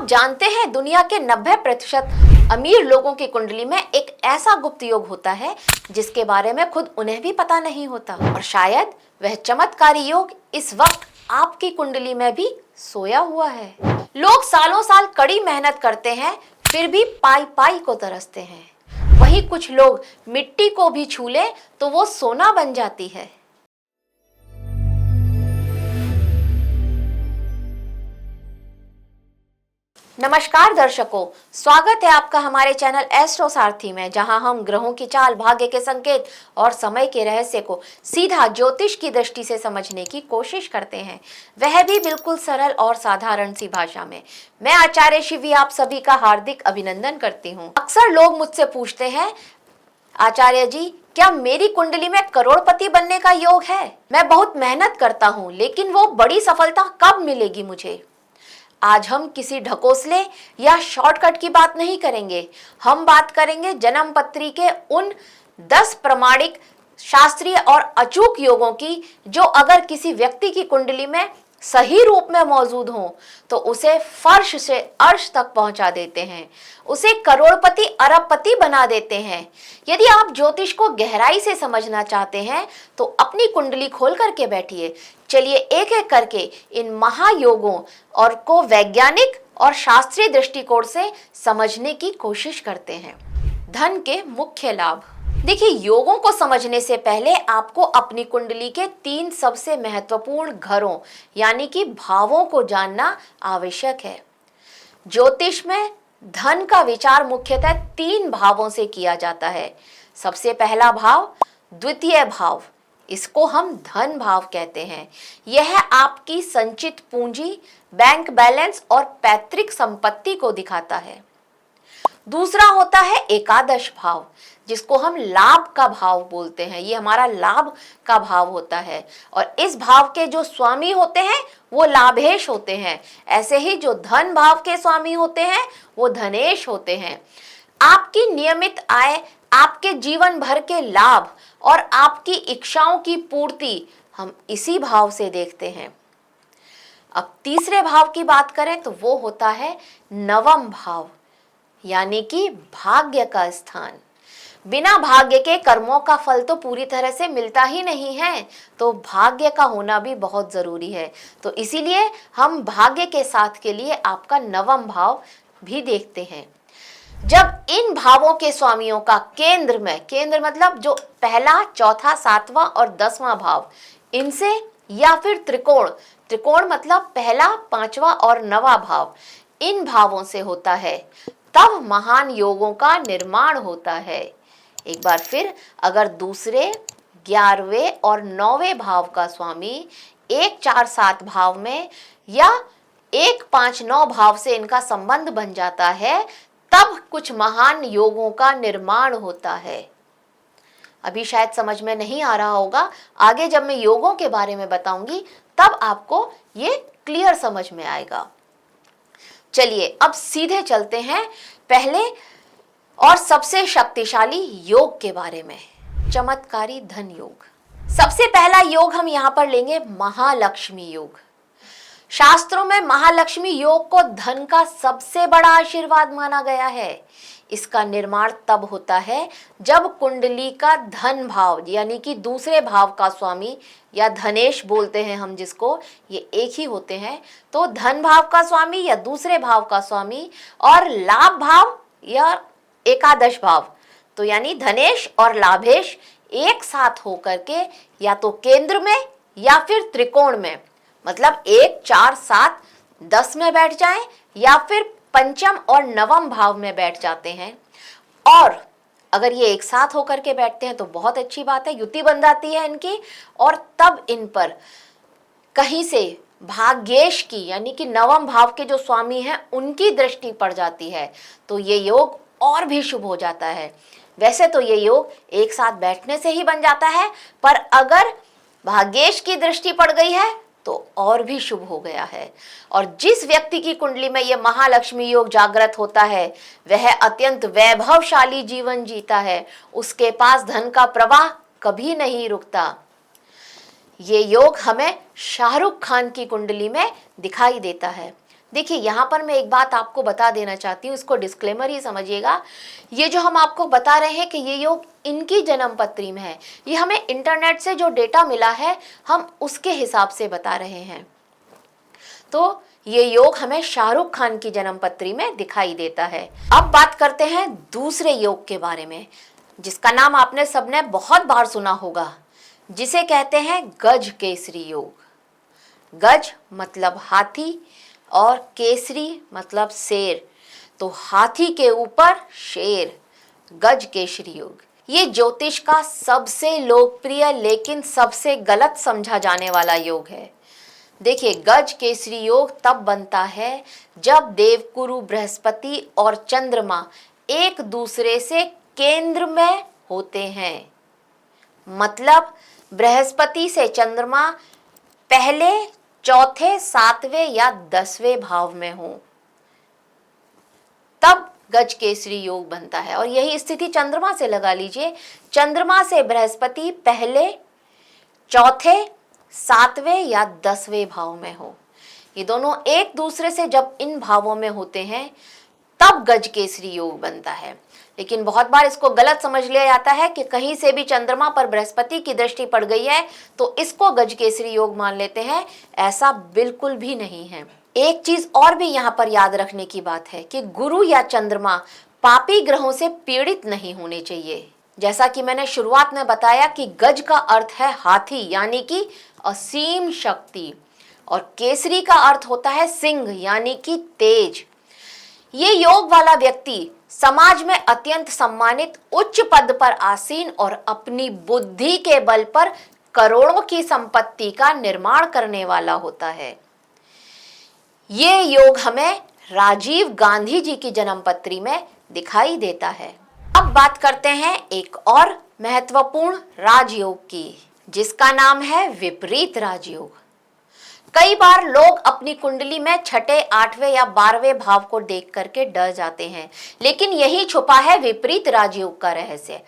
जानते हैं दुनिया के 90% अमीर लोगों की कुंडली में एक ऐसा गुप्त योग होता है जिसके बारे में खुद उन्हें भी पता नहीं होता, और शायद वह चमत्कारी योग इस वक्त आपकी कुंडली में भी सोया हुआ है। लोग सालों साल कड़ी मेहनत करते हैं, फिर भी पाई पाई को तरसते हैं। वहीं कुछ लोग मिट्टी को भी छू ले तो वो सोना बन जाती है। नमस्कार दर्शकों, स्वागत है आपका हमारे चैनल एस्ट्रो सारथी में, जहां हम ग्रहों की चाल, भाग्य के संकेत और समय के रहस्य को सीधा ज्योतिष की दृष्टि से समझने की कोशिश करते हैं, वह भी बिल्कुल सरल और साधारण सी भाषा में। मैं आचार्य शिवी आप सभी का हार्दिक अभिनंदन करती हूँ। अक्सर लोग मुझसे पूछते हैं, आचार्य जी क्या मेरी कुंडली में करोड़पति बनने का योग है? मैं बहुत मेहनत करता हूँ, लेकिन वो बड़ी सफलता कब मिलेगी मुझे? आज हम किसी ढकोसले या शॉर्टकट की बात नहीं करेंगे। हम बात करेंगे जन्म पत्री के उन 10 प्रमाणिक, शास्त्रीय और अचूक योगों की, जो अगर किसी व्यक्ति की कुंडली में सही रूप में मौजूद हो तो उसे फर्श से अर्श तक पहुंचा देते हैं, उसे करोड़पति अरबपति बना देते हैं। यदि आप ज्योतिष को गहराई से समझना चाहते हैं तो अपनी कुंडली खोल करके बैठिए। चलिए एक एक करके इन महायोगों और को वैज्ञानिक और शास्त्रीय दृष्टिकोण से समझने की कोशिश करते हैं। धन के मुख्य लाभ। देखिए, योगों को समझने से पहले आपको अपनी कुंडली के 3 सबसे महत्वपूर्ण घरों यानी कि भावों को जानना आवश्यक है। ज्योतिष में धन का विचार मुख्यतः 3 भावों से किया जाता है। सबसे पहला भाव द्वितीय भाव, इसको हम धन भाव कहते हैं। यह आपकी संचित पूंजी, बैंक बैलेंस और पैतृक संपत्ति को दिखाता है। दूसरा होता है एकादश भाव, जिसको हम लाभ का भाव बोलते हैं। ये हमारा लाभ का भाव होता है, और इस भाव के जो स्वामी होते हैं वो लाभेश होते हैं। ऐसे ही जो धन भाव के स्वामी होते हैं वो धनेश होते हैं। आपकी नियमित आय, आपके जीवन भर के लाभ और आपकी इच्छाओं की पूर्ति हम इसी भाव से देखते हैं। अब तीसरे भाव की बात करें तो वो होता है नवम भाव, यानी कि भाग्य का स्थान। बिना भाग्य के कर्मों का फल तो पूरी तरह से मिलता ही नहीं है, तो भाग्य का होना भी बहुत जरूरी है। तो इसीलिए हम भाग्य के साथ के लिए आपका नवम भाव भी देखते हैं। जब इन भावों के स्वामियों का केंद्र में, केंद्र मतलब जो पहला, चौथा, 7वां और 10वां भाव, इनसे, या फिर त्रिकोण, त्रिकोण मतलब पहला, 5वां और 9वां भाव, इन भावों से होता है, तब महान योगों का निर्माण होता है। एक बार फिर, अगर दूसरे, 11वें और 9वें भाव का स्वामी 1, 4, 7 भाव में या 1, 5, 9 भाव से इनका संबंध बन जाता है, तब कुछ महान योगों का निर्माण होता है। अभी शायद समझ में नहीं आ रहा होगा, आगे जब मैं योगों के बारे में बताऊंगी तब आपको ये क्लियर समझ में आएगा। चलिए अब सीधे चलते हैं पहले और सबसे शक्तिशाली योग के बारे में, चमत्कारी धन योग। सबसे पहला योग हम यहाँ पर लेंगे महालक्ष्मी योग। शास्त्रों में महालक्ष्मी योग को धन का सबसे बड़ा आशीर्वाद माना गया है। इसका निर्माण तब होता है जब कुंडली का धन भाव यानी कि दूसरे भाव का स्वामी, या धनेश बोलते हैं हम जिसको, ये एक ही होते हैं। तो धन भाव का स्वामी या दूसरे भाव का स्वामी और लाभ भाव या एकादश भाव, तो यानी धनेश और लाभेश एक साथ होकर के या तो केंद्र में या फिर त्रिकोण में, मतलब 1, 4, 7, 10 में बैठ जाएं या फिर पंचम और नवम भाव में बैठ जाते हैं। और अगर ये एक साथ होकर के बैठते हैं तो बहुत अच्छी बात है, युति बन जाती है इनकी, और तब इन पर कहीं से भाग्येश की यानी कि नवम भाव के जो स्वामी हैं उनकी दृष्टि पड़ जाती है, तो ये योग और भी शुभ हो जाता है। वैसे तो ये योग एक साथ बैठने से ही बन जाता है, पर अगर भाग्येश की दृष्टि पड़ गई है तो और भी शुभ हो गया है। और जिस व्यक्ति की कुंडली में यह महालक्ष्मी योग जागृत होता है वह अत्यंत वैभवशाली जीवन जीता है, उसके पास धन का प्रवाह कभी नहीं रुकता। ये योग हमें शाहरुख खान की कुंडली में दिखाई देता है। देखिए यहाँ पर मैं एक बात आपको बता देना चाहती हूँ, इसको डिस्क्लेमर ही समझिएगा। ये जो हम आपको बता रहे हैं कि ये योग इनकी जन्म पत्री में है, ये हमें इंटरनेट से जो डेटा मिला है हम उसके हिसाब से बता रहे हैं। तो ये योग हमें शाहरुख खान की जन्म पत्री में दिखाई देता है। अब बात करते हैं दूसरे योग के बारे में, जिसका नाम आपने सबने बहुत बार सुना होगा, जिसे कहते हैं गज केसरी योग। गज मतलब हाथी और केसरी मतलब शेर, तो हाथी के ऊपर शेर, गज केसरी योग। ये ज्योतिष का सबसे लोकप्रिय लेकिन सबसे गलत समझा जाने वाला योग है। देखिए, गज केसरी योग तब बनता है जब देवगुरु बृहस्पति और चंद्रमा एक दूसरे से केंद्र में होते हैं। मतलब बृहस्पति से चंद्रमा पहले, चौथे, सातवें या 10वें भाव में हो, तब गज केसरी योग बनता है। और यही स्थिति चंद्रमा से लगा लीजिए, चंद्रमा से बृहस्पति पहले, चौथे, सातवें या 10वें भाव में हो, ये दोनों एक दूसरे से जब इन भावों में होते हैं तब गज केसरी योग बनता है। लेकिन बहुत बार इसको गलत समझ लिया जाता है कि कहीं से भी चंद्रमा पर बृहस्पति की दृष्टि पड़ गई है तो इसको गज केसरी योग मान लेते हैं। ऐसा बिल्कुल भी नहीं है। एक चीज और भी यहाँ पर याद रखने की बात है कि गुरु या चंद्रमा पापी ग्रहों से पीड़ित नहीं होने चाहिए। जैसा कि मैंने शुरुआत में बताया कि गज का अर्थ है हाथी, यानी कि असीम शक्ति, और केसरी का अर्थ होता है सिंह, यानी कि तेज। ये योग वाला व्यक्ति समाज में अत्यंत सम्मानित, उच्च पद पर आसीन और अपनी बुद्धि के बल पर करोड़ों की संपत्ति का निर्माण करने वाला होता है। ये योग हमें राजीव गांधी जी की जन्मपत्री में दिखाई देता है। अब बात करते हैं एक और महत्वपूर्ण राजयोग की, जिसका नाम है विपरीत राजयोग। कई बार लोग अपनी कुंडली में छठे, 8वें या 12वें भाव को देख करके डर जाते हैं, लेकिन यही छुपा है विपरीत राजयोग का रहस्य।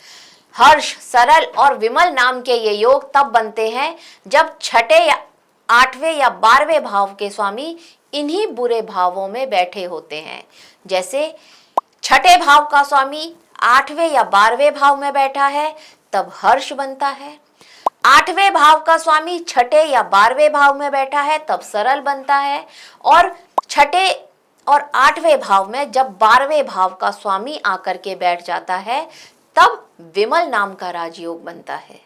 हर्ष, सरल और विमल नाम के ये योग तब बनते हैं जब छठे या 8वें या 12वें भाव के स्वामी इन्हीं बुरे भावों में बैठे होते हैं। जैसे छठे भाव का स्वामी 8वें या 12वें भाव में बैठा है तब हर्ष बनता है। 8वें भाव का स्वामी छठे या 12वें भाव में बैठा है तब सरल बनता है। और छठे और 8वें भाव में जब 12वें भाव का स्वामी आकर के बैठ जाता है तब विमल नाम का राजयोग बनता है।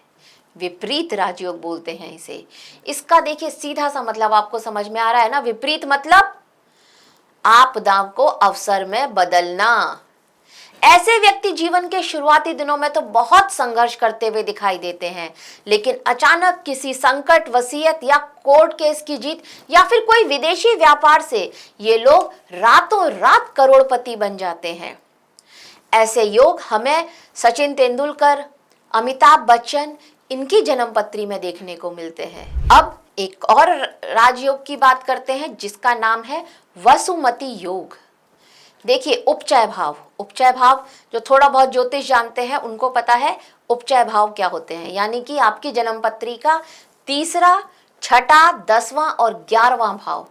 विपरीत राजयोग बोलते हैं इसे। इसका देखिए सीधा सा मतलब आपको समझ में आ रहा है ना। विपरीत मतलब आपदा को अवसर में बदलना। ऐसे व्यक्ति जीवन के शुरुआती दिनों में तो बहुत संघर्ष करते हुए दिखाई देते हैं, लेकिन अचानक किसी संकट, वसीयत या कोर्ट केस की जीत या फिर कोई विदेशी व्यापार से ये लोग रातों रात करोड़पति बन जाते हैं। ऐसे योग हमें सचिन तेंदुलकर, अमिताभ बच्चन, इनकी जन्मपत्री में देखने को मिलते हैं। अब एक और राजयोग की बात करते हैं, जिसका नाम है वसुमती योग। देखिए, उपचय भाव जो थोड़ा बहुत ज्योतिष जानते हैं उनको पता है उपचय भाव क्या होते हैं, यानी कि आपकी जन्मपत्री का तीसरा, छठा, 10वां और 11वां भाव,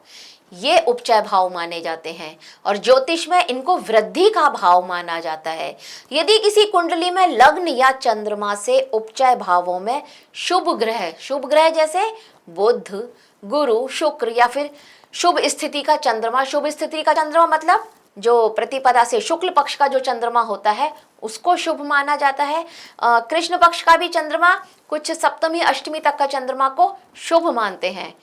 ये उपचय भाव माने जाते हैं और ज्योतिष में इनको वृद्धि का भाव माना जाता है। यदि किसी कुंडली में लग्न या चंद्रमा से उपचय भावों में शुभ ग्रह जैसे बुध, गुरु, शुक्र या फिर शुभ स्थिति का चंद्रमा मतलब जो प्रतिपदा से शुक्ल पक्ष का जो चंद्रमा होता है उसको शुभ माना जाता है। कृष्ण पक्ष का भी चंद्रमा कुछ सप्तमी, अष्टमी तक का चंद्रमा को शुभ मानते हैं।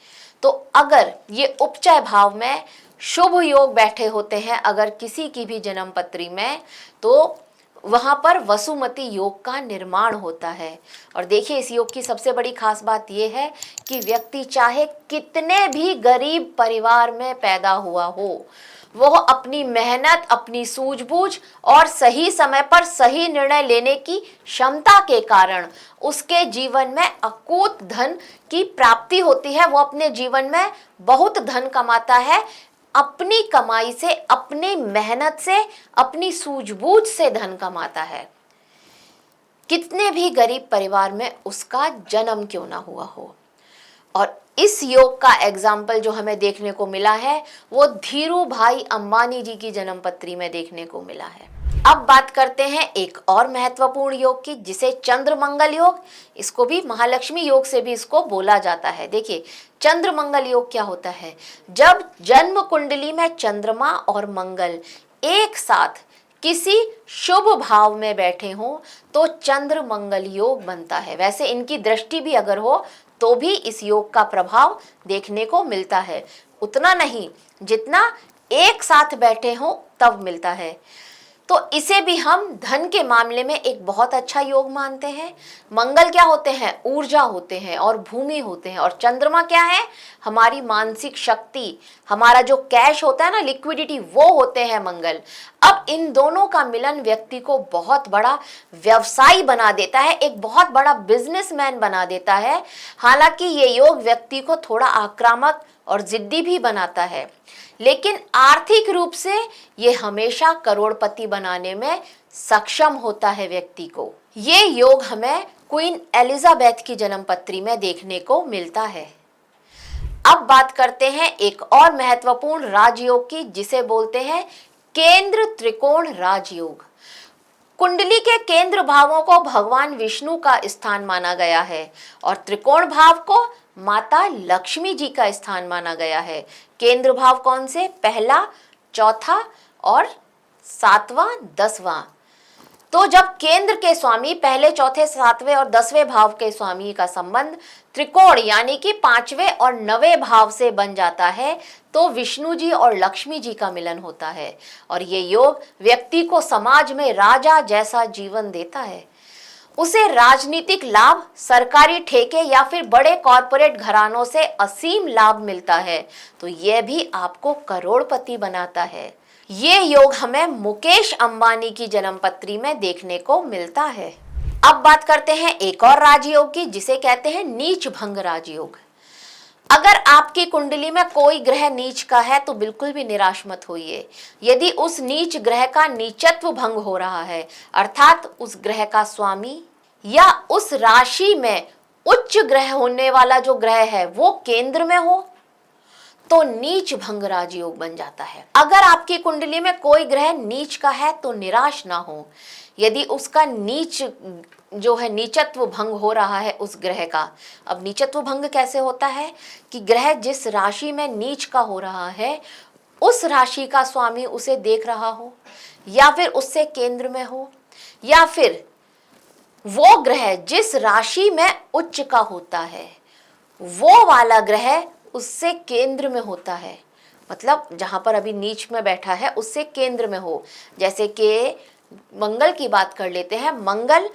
तो अगर ये उपचय भाव में शुभ योग बैठे होते हैं अगर किसी की भी जन्मपत्री में, तो वहां पर वसुमती योग का निर्माण होता है। और देखिए, इस योग की सबसे बड़ी खास बात यह है कि व्यक्ति चाहे कितने भी गरीब परिवार में पैदा हुआ हो, वह अपनी मेहनत, अपनी सूझबूझ और सही समय पर सही निर्णय लेने की क्षमता के कारण उसके जीवन में अकूत धन की प्राप्ति होती है। वो अपने जीवन में बहुत धन कमाता है, अपनी कमाई से, अपनी मेहनत से, अपनी सूझबूझ से धन कमाता है, कितने भी गरीब परिवार में उसका जन्म क्यों ना हुआ हो। और इस योग का एग्जाम्पल जो हमें देखने को मिला है वो धीरू भाई अंबानी जी की जन्मपत्री में देखने को मिला है। अब बात करते हैं एक और महत्वपूर्ण योग की, जिसे चंद्र मंगल योग, इसको भी महालक्ष्मी योग से भी इसको बोला जाता है। देखिए, चंद्र मंगल योग क्या होता है? जब जन्म कुंडली में चंद्रमा और मंगल एक साथ किसी शुभ भाव में बैठे हों तो चंद्र मंगल योग बनता है। वैसे इनकी दृष्टि भी अगर हो तो भी इस योग का प्रभाव देखने को मिलता है, उतना नहीं जितना एक साथ बैठे हों तब मिलता है। तो इसे भी हम धन के मामले में एक बहुत अच्छा योग मानते हैं। मंगल क्या होते हैं? ऊर्जा होते हैं और भूमि होते हैं, और चंद्रमा क्या है? हमारी मानसिक शक्ति, हमारा जो कैश होता है ना, लिक्विडिटी, वो होते हैं मंगल। अब इन दोनों का मिलन व्यक्ति को बहुत बड़ा व्यवसायी बना देता है, एक बहुत बड़ा बिजनेसमैन बना देता है। हालांकि ये योग व्यक्ति को थोड़ा आक्रामक और जिद्दी भी बनाता है, लेकिन आर्थिक रूप से ये हमेशा करोड़पति बनाने में सक्षम होता है व्यक्ति को। ये योग हमें क्वीन एलिजाबेथ की जन्मपत्री में देखने को मिलता है। अब बात करते हैं एक और महत्वपूर्ण राजयोग की, जिसे बोलते हैं केंद्र त्रिकोण राजयोग। कुंडली के केंद्र भावों को भगवान विष्णु का स्थान माना गया है और त्रिकोण भाव को माता लक्ष्मी जी का स्थान माना गया है। केंद्र भाव कौन से? पहला, चौथा और सातवां, 10वां। तो जब केंद्र के स्वामी पहले, चौथे, सातवें और 10वें भाव के स्वामी का संबंध त्रिकोण यानी कि 5वें और 9वें भाव से बन जाता है तो विष्णु जी और लक्ष्मी जी का मिलन होता है, और ये योग व्यक्ति को समाज में राजा जैसा जीवन देता है। उसे राजनीतिक लाभ, सरकारी ठेके या फिर बड़े कॉरपोरेट घरानों से असीम लाभ मिलता है, तो यह भी आपको करोड़पति बनाता है। ये योग हमें मुकेश अंबानी की जन्मपत्री में देखने को मिलता है। अब बात करते हैं एक और राजयोग की, जिसे कहते हैं नीच भंग राजयोग। अगर आपकी कुंडली में कोई ग्रह नीच का है तो बिल्कुल भी निराश मत होइए। यदि उस नीच ग्रह का नीचत्व भंग हो रहा है, अर्थात उस ग्रह का स्वामी या उस राशि में उच्च ग्रह होने वाला जो ग्रह है वो केंद्र में हो, तो नीच भंग राजयोग बन जाता है। अगर आपकी कुंडली में कोई ग्रह नीच का है तो निराश ना हो। यदि उसका नीच जो है, नीचत्व भंग हो रहा है उस ग्रह का। अब नीचत्व भंग कैसे होता है कि ग्रह जिस राशि में नीच का हो रहा है उस राशि का स्वामी उसे देख रहा हो, या फिर उससे केंद्र में हो, या फिर वो ग्रह जिस राशि में उच्च का होता है वो वाला ग्रह उससे केंद्र में होता है। मतलब जहां पर अभी नीच में बैठा है उससे केंद्र में हो। जैसे कि मंगल की बात कर लेते हैं, मंगल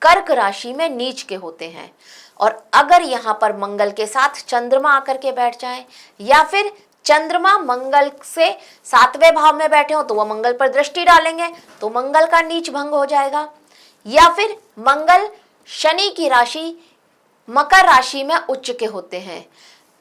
कर्क राशि में नीच के होते हैं, और अगर यहाँ पर मंगल के साथ चंद्रमा आकर के बैठ जाए, या फिर चंद्रमा मंगल से 7वें भाव में बैठे हो तो वह मंगल पर दृष्टि डालेंगे तो मंगल का नीच भंग हो जाएगा। या फिर मंगल शनि की राशि मकर राशि में उच्च के होते हैं।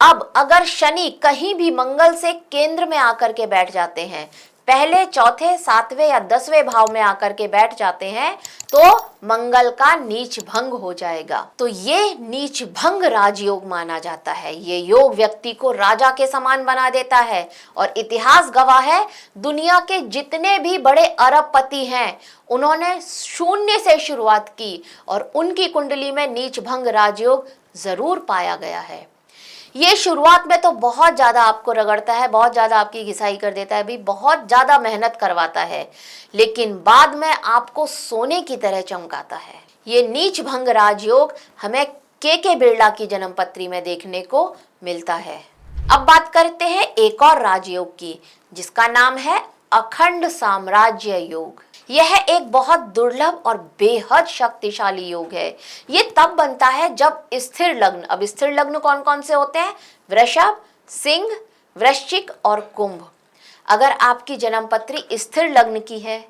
अब अगर शनि कहीं भी मंगल से केंद्र में आकर के बैठ जाते हैं, पहले, चौथे, 7वें या 10वें भाव में आकर के बैठ जाते हैं, तो मंगल का नीच भंग हो जाएगा। तो ये नीच भंग राजयोग माना जाता है। ये योग व्यक्ति को राजा के समान बना देता है, और इतिहास गवाह है दुनिया के जितने भी बड़े अरबपति हैं उन्होंने शून्य से शुरुआत की और उनकी कुंडली में नीच भंग राजयोग जरूर पाया गया है। ये शुरुआत में तो बहुत ज़्यादा आपको रगड़ता है, बहुत ज़्यादा आपकी घिसाई कर देता है, भी बहुत ज़्यादा मेहनत करवाता है, लेकिन बाद में आपको सोने की तरह चमकाता है। ये नीच भंग राजयोग हमें के बिरला की जन्मपत्री में देखने को मिलता है। अब बात करते हैं एक और राजयोग की, जिसका नाम है अखंड साम्राज्य योग। यह एक बहुत दुर्लभ और बेहद शक्तिशाली योग है। ये तब बनता है जब स्थिर लग्न, अब स्थिर लग्न कौन कौन से होते हैं? वृषभ, सिंह, वृश्चिक और कुंभ। अगर आपकी जन्मपत्री स्थिर लग्न की है,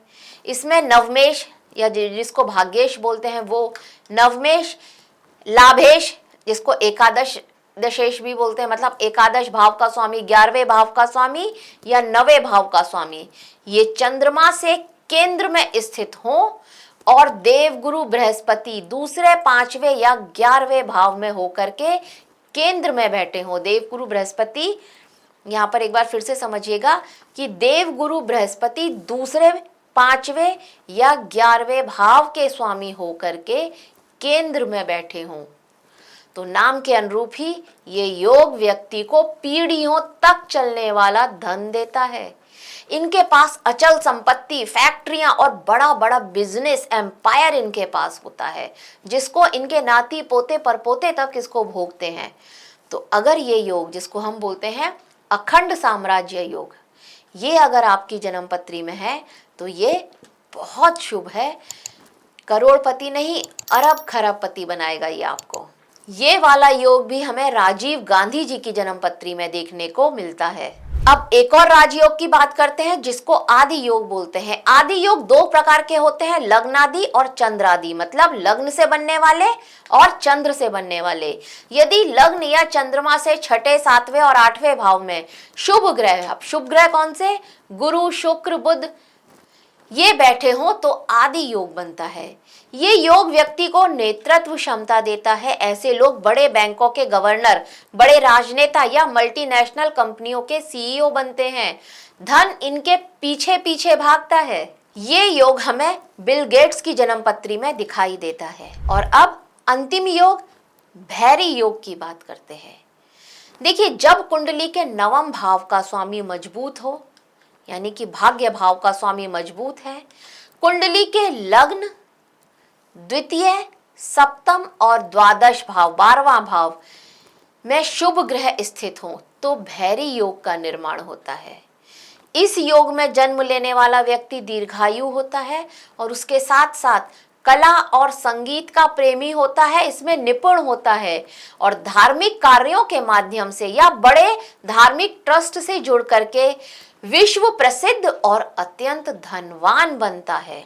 इसमें नवमेश या जिसको भाग्येश बोलते हैं वो, नवमेश, लाभेश जिसको एकादश दशेश भी बोलते हैं, मतलब एकादश भाव का स्वामी, 11वें भाव का स्वामी या 9वें भाव का स्वामी, ये चंद्रमा से केंद्र में स्थित हो, और देवगुरु बृहस्पति दूसरे, 5वें या 11वें भाव में होकर के केंद्र में बैठे हों। देवगुरु बृहस्पति, यहाँ पर एक बार फिर से समझिएगा कि देवगुरु बृहस्पति दूसरे, पांचवें या 11वें भाव के स्वामी होकर के केंद्र में बैठे हों, तो नाम के अनुरूप ही ये योग व्यक्ति को पीढ़ियों तक चलने वाला धन देता है। इनके पास अचल संपत्ति, फैक्ट्रियां और बड़ा बड़ा बिजनेस एम्पायर इनके पास होता है, जिसको इनके नाती पोते परपोते तक इसको भोगते हैं। तो अगर ये योग, जिसको हम बोलते हैं अखंड साम्राज्य योग, ये अगर आपकी जन्म पत्री में है तो ये बहुत शुभ है। करोड़पति नहीं, अरब खरबपति बनाएगा ये आपको। ये वाला योग भी हमें राजीव गांधी जी की जन्म पत्री में देखने को मिलता है। अब एक और राजयोग की बात करते हैं, जिसको आदि योग बोलते हैं। आदि योग दो प्रकार के होते हैं, लग्नादि और चंद्रादि, मतलब लग्न से बनने वाले और चंद्र से बनने वाले। यदि लग्न या चंद्रमा से छठे, सातवें और आठवें भाव में शुभ ग्रह, अब शुभ ग्रह कौन से, गुरु, शुक्र, बुध, ये बैठे हों तो आदि योग बनता है। ये योग व्यक्ति को नेतृत्व क्षमता देता है। ऐसे लोग बड़े बैंकों के गवर्नर, बड़े राजनेता या मल्टीनेशनल कंपनियों के सीईओ बनते हैं। धन इनके पीछे पीछे भागता है। ये योग हमें बिल गेट्स की जन्मपत्री में दिखाई देता है। और अब अंतिम योग भैरी योग की बात करते हैं। देखिए, जब कुंडली के नवम भाव का स्वामी मजबूत हो, यानी कि भाग्य भाव का स्वामी मजबूत है, कुंडली के लग्न, द्वितीय, सप्तम और द्वादश भाव, 12वां भाव में शुभ ग्रह स्थित हो, तो भैरी योग का निर्माण होता है। इस योग में जन्म लेने वाला व्यक्ति दीर्घायु होता है और उसके साथ साथ कला और संगीत का प्रेमी होता है, इसमें निपुण होता है और धार्मिक कार्यों के माध्यम से या बड़े धार्मिक ट्रस्ट से जुड़ करके विश्व प्रसिद्ध और अत्यंत धनवान बनता है।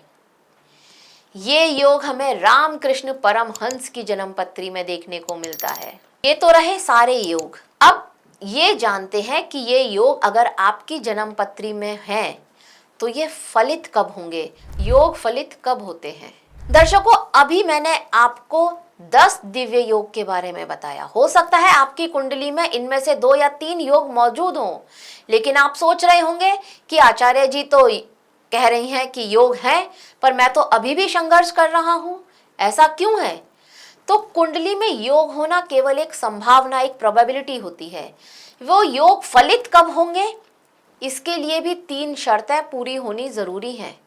ये योग हमें रामकृष्ण परमहंस की जन्मपत्री में देखने को मिलता है। ये तो रहे सारे योग। अब ये जानते हैं कि ये योग अगर आपकी जन्मपत्री में हैं तो ये फलित कब होंगे, योग फलित कब होते हैं। दर्शकों, अभी मैंने आपको 10 दिव्य योग के बारे में बताया। हो सकता है आपकी कुंडली में इनमें से 2 या 3 योग मौजूद हों, लेकिन आप सोच रहे होंगे कि आचार्य जी तो कह रही हैं कि योग है, पर मैं तो अभी भी संघर्ष कर रहा हूं, ऐसा क्यों है। तो कुंडली में योग होना केवल एक संभावना, एक प्रोबेबिलिटी होती है। वो योग फलित कब होंगे, इसके लिए भी 3 शर्तें पूरी होनी जरूरी हैं।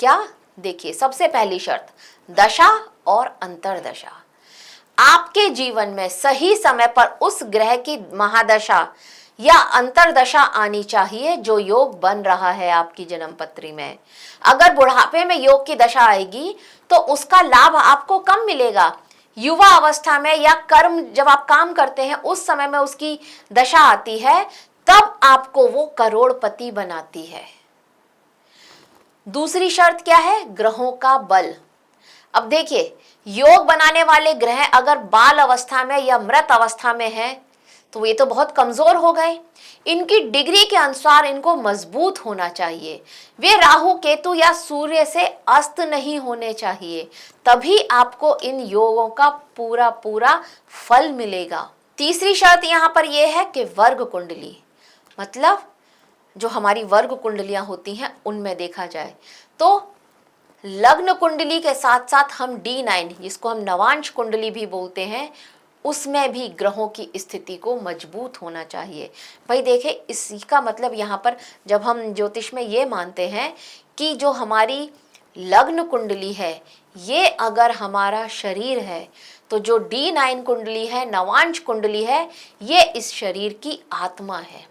क्या, देखिए, सबसे पहली शर्त, दशा और अंतरदशा। आपके जीवन में सही समय पर उस ग्रह की महादशा या अंतरदशा आनी चाहिए जो योग बन रहा है आपकी जन्मपत्री में। अगर बुढ़ापे में योग की दशा आएगी तो उसका लाभ आपको कम मिलेगा। युवा अवस्था में या कर्म जब आप काम करते हैं उस समय में उसकी दशा आती है, तब आपको वो करोड़पति बनाती है। दूसरी शर्त क्या है, ग्रहों का बल। अब देखिए, योग बनाने वाले ग्रह अगर बाल अवस्था में या मृत अवस्था में हैं तो ये तो बहुत कमजोर हो गए। इनकी डिग्री के अनुसार इनको मजबूत होना चाहिए। वे राहु, केतु या सूर्य से अस्त नहीं होने चाहिए, तभी आपको इन योगों का पूरा पूरा फल मिलेगा। तीसरी शर्त यहाँ पर यह है कि वर्ग कुंडली, मतलब जो हमारी वर्ग कुंडलियां होती हैं उनमें देखा जाए तो लग्न कुंडली के साथ साथ हम D9, जिसको हम नवांश कुंडली भी बोलते हैं, उसमें भी ग्रहों की स्थिति को मजबूत होना चाहिए। भाई देखिए, इसी का मतलब यहाँ पर जब हम ज्योतिष में ये मानते हैं कि जो हमारी लग्न कुंडली है ये अगर हमारा शरीर है, तो जो D9 कुंडली है, नवांश कुंडली है, ये इस शरीर की आत्मा है।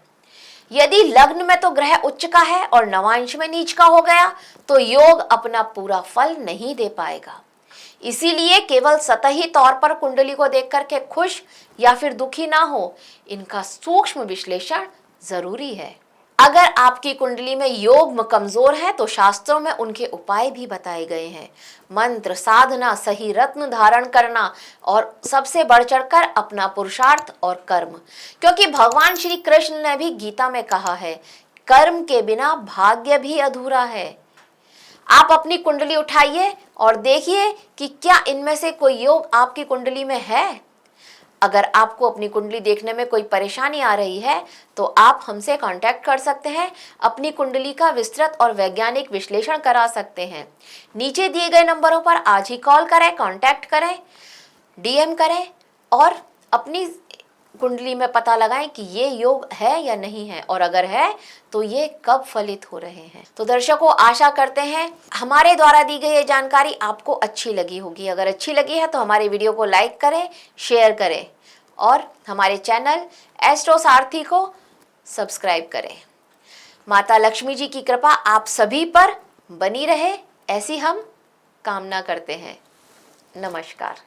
यदि लग्न में तो ग्रह उच्च का है और नवांश में नीच का हो गया तो योग अपना पूरा फल नहीं दे पाएगा। इसीलिए केवल सतही तौर पर कुंडली को देख करके खुश या फिर दुखी ना हो, इनका सूक्ष्म विश्लेषण जरूरी है। अगर आपकी कुंडली में योग कमजोर है तो शास्त्रों में उनके उपाय भी बताए गए हैं। मंत्र, साधना, सही रत्न धारण करना और सबसे बढ़ चढ़कर अपना पुरुषार्थ और कर्म, क्योंकि भगवान श्री कृष्ण ने भी गीता में कहा है, कर्म के बिना भाग्य भी अधूरा है। आप अपनी कुंडली उठाइए और देखिए कि क्या इनमें से कोई योग आपकी कुंडली में है। अगर आपको अपनी कुंडली देखने में कोई परेशानी आ रही है तो आप हमसे कांटेक्ट कर सकते हैं, अपनी कुंडली का विस्तृत और वैज्ञानिक विश्लेषण करा सकते हैं। नीचे दिए गए नंबरों पर आज ही कॉल करें, कांटेक्ट करें, डीएम करें और अपनी कुंडली में पता लगाएं कि ये योग है या नहीं है, और अगर है तो ये कब फलित हो रहे हैं। तो दर्शकों, आशा करते हैं हमारे द्वारा दी गई ये जानकारी आपको अच्छी लगी होगी। अगर अच्छी लगी है तो हमारे वीडियो को लाइक करें, शेयर करें और हमारे चैनल एस्ट्रो सारथी को सब्सक्राइब करें। माता लक्ष्मी जी की कृपा आप सभी पर बनी रहे, ऐसी हम कामना करते हैं। नमस्कार।